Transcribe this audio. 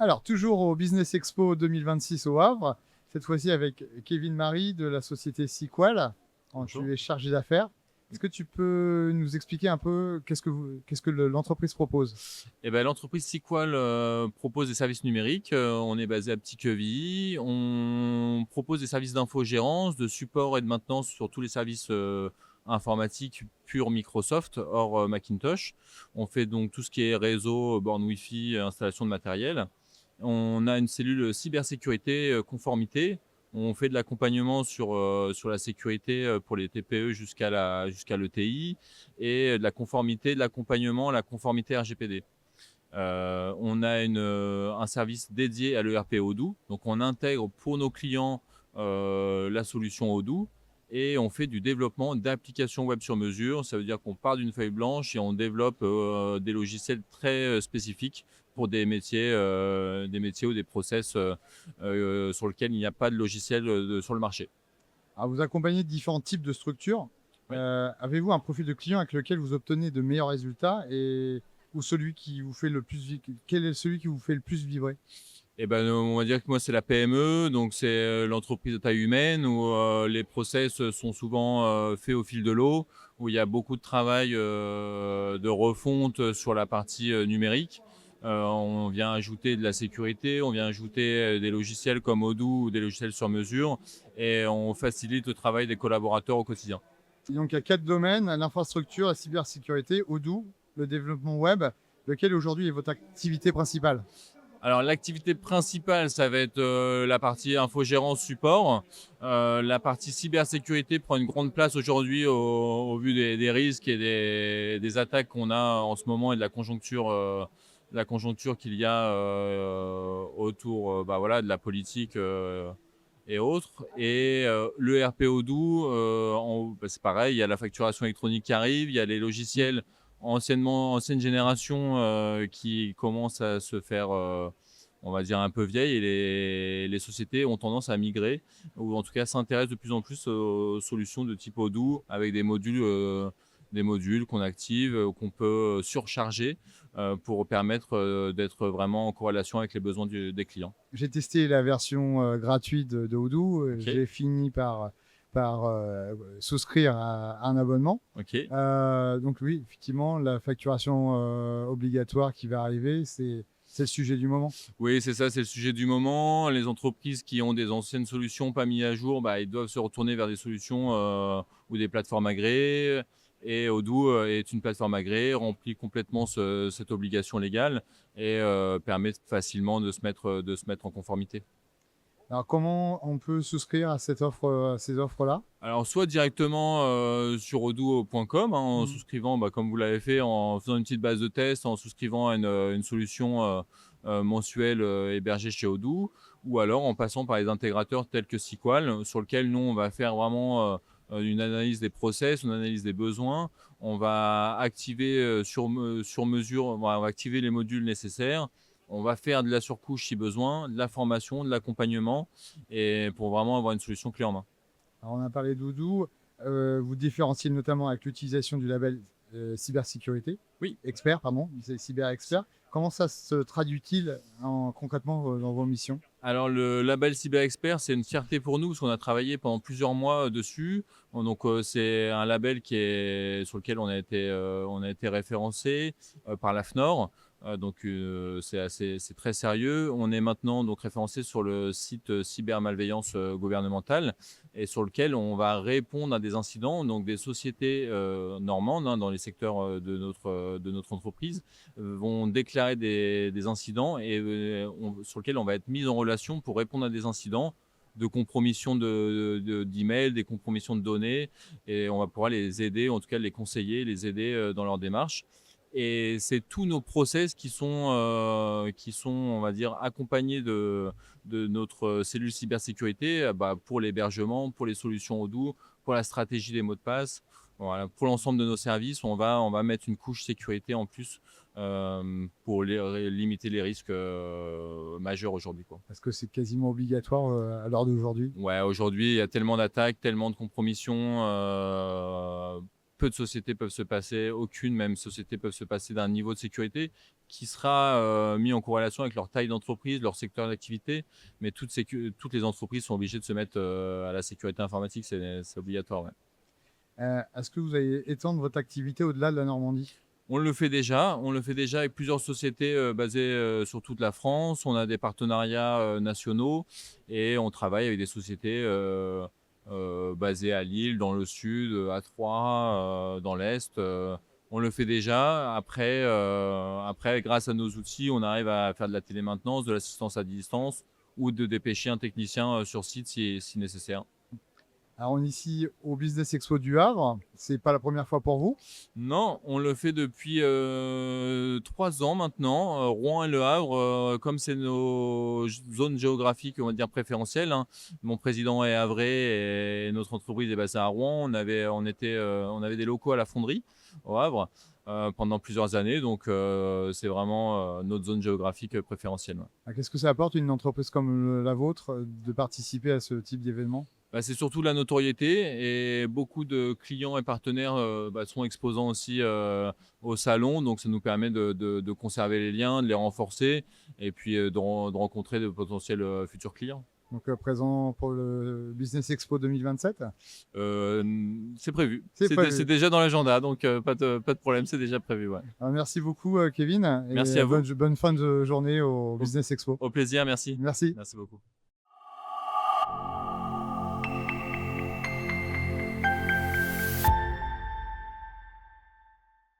Alors, toujours au Business Expo 2026 au Havre, cette fois-ci avec Kevin Marie de la société Sequal. Bonjour. Tu es chargé d'affaires. Est-ce que tu peux nous expliquer un peu qu'est-ce que l'entreprise propose? Eh ben, l'entreprise Sequal propose des services numériques. On est basé à Petit-Quevilly. On propose des services d'infogérance, de support et de maintenance sur tous les services informatiques pure Microsoft, hors Macintosh. On fait donc tout ce qui est réseau, borne Wi-Fi, installation de matériel. On a une cellule cybersécurité conformité. On fait de l'accompagnement sur la sécurité pour les TPE jusqu'à l'ETI et de la conformité, de l'accompagnement à la conformité RGPD. On a un service dédié à l'ERP Odoo. Donc, on intègre pour nos clients la solution Odoo et on fait du développement d'applications web sur mesure. Ça veut dire qu'on part d'une feuille blanche et on développe des logiciels très spécifiques pour des métiers ou des process sur lesquels il n'y a pas de logiciel sur le marché. Alors, vous accompagnez différents types de structures. Oui. Avez-vous un profil de client avec lequel vous obtenez de meilleurs résultats ou celui qui vous fait le plus quel est celui qui vous fait le plus vibrer? Eh ben, on va dire que moi, c'est la PME, donc c'est l'entreprise de taille humaine où les process sont souvent faits au fil de l'eau, où il y a beaucoup de travail de refonte sur la partie numérique. On vient ajouter de la sécurité, on vient ajouter des logiciels comme Odoo ou des logiciels sur mesure et on facilite le travail des collaborateurs au quotidien. Et donc, il y a 4 domaines, l'infrastructure, la cybersécurité, Odoo, le développement web. Lequel aujourd'hui est votre activité principale? Alors, l'activité principale, ça va être la partie infogérance support. La partie cybersécurité prend une grande place aujourd'hui au vu des risques et des attaques qu'on a en ce moment et de la conjoncture qu'il y a autour voilà, de la politique et autres. Et le RPO12, c'est pareil, il y a la facturation électronique qui arrive, il y a les logiciels ancienne génération qui commencent à se faire, on va dire, un peu vieilles et les sociétés ont tendance à migrer ou en tout cas s'intéressent de plus en plus aux solutions de type Odoo avec des modules qu'on active, qu'on peut surcharger pour permettre d'être vraiment en corrélation avec les besoins des clients. J'ai testé la version gratuite de Odoo. Ok. J'ai fini par souscrire à un abonnement. Ok. Donc oui, effectivement, la facturation obligatoire qui va arriver, c'est le sujet du moment. Oui, c'est ça, c'est le sujet du moment. Les entreprises qui ont des anciennes solutions pas mises à jour, ils doivent se retourner vers des solutions ou des plateformes agréées. Et Odoo est une plateforme agréée, remplit complètement cette obligation légale et permet facilement de se mettre en conformité. Alors comment on peut souscrire à cette offre, à ces offres-là? Alors, soit directement sur odoo.com, en souscrivant, comme vous l'avez fait, en faisant une petite base de test, en souscrivant à une solution mensuelle hébergée chez Odoo, ou alors en passant par les intégrateurs tels que Sequal, sur lequel nous, on va faire vraiment une analyse des process, une analyse des besoins. On va activer sur mesure, on va activer les modules nécessaires. On va faire de la surcouche si besoin, de la formation, de l'accompagnement, et pour vraiment avoir une solution clé en main. Alors on a parlé d'Odoo. Vous différenciez notamment avec l'utilisation du label cybersécurité. Oui. Expert, pardon, c'est cyber expert. Comment ça se traduit-il concrètement dans vos missions? Alors, le label Cyber Expert, c'est une fierté pour nous parce qu'on a travaillé pendant plusieurs mois dessus. Donc, c'est un label sur lequel on a été référencé par la FNOR. C'est très sérieux. On est maintenant donc référencé sur le site cybermalveillance gouvernementale et sur lequel on va répondre à des incidents. Donc, des sociétés normandes dans les secteurs de notre entreprise vont déclarer des incidents et sur lesquels on va être mis en relation pour répondre à des incidents de compromission d'emails, des compromissions de données, et on va pouvoir les aider, en tout cas les conseiller, les aider dans leur démarche. Et c'est tous nos process qui sont, on va dire, accompagnés de notre cellule cybersécurité pour l'hébergement, pour les solutions Odoo, pour la stratégie des mots de passe. Voilà, pour l'ensemble de nos services, on va mettre une couche sécurité en plus pour limiter les risques majeurs aujourd'hui, quoi. Parce que c'est quasiment obligatoire à l'heure d'aujourd'hui. Ouais, aujourd'hui, il y a tellement d'attaques, tellement de compromissions. peu de sociétés peuvent se passer, aucune même société peuvent se passer d'un niveau de sécurité qui sera mis en corrélation avec leur taille d'entreprise, leur secteur d'activité. Mais toutes les entreprises sont obligées de se mettre à la sécurité informatique, c'est obligatoire. Ouais. Est-ce que vous allez étendre votre activité au-delà de la Normandie? On le fait déjà avec plusieurs sociétés basées sur toute la France. On a des partenariats nationaux et on travaille avec des sociétés basées à Lille, dans le sud, à Troyes, dans l'est. On le fait déjà. Après, grâce à nos outils, on arrive à faire de la télémaintenance, de l'assistance à distance ou de dépêcher un technicien sur site si nécessaire. Alors, on est ici au Business Expo du Havre. C'est pas la première fois pour vous? Non, on le fait depuis 3 ans maintenant. Rouen et Le Havre, comme c'est nos zones géographiques, on va dire préférentielles, hein. Mon président est havré et notre entreprise est basée à Rouen. On avait des locaux à la fonderie au Havre pendant plusieurs années. Donc, c'est vraiment notre zone géographique préférentielle. Ouais. Ah, qu'est-ce que ça apporte une entreprise comme la vôtre de participer à ce type d'événement? Bah, c'est surtout la notoriété et beaucoup de clients et partenaires sont exposants aussi au salon. Donc, ça nous permet de conserver les liens, de les renforcer et puis de rencontrer de potentiels futurs clients. Donc, présent pour le Business Expo 2027? C'est prévu. C'est prévu. C'est déjà dans l'agenda, donc pas de problème, c'est déjà prévu. Ouais. Alors, merci beaucoup, Kevin. Merci à vous. Bonne fin de journée au Business Expo. Au plaisir, merci. Merci. Merci beaucoup.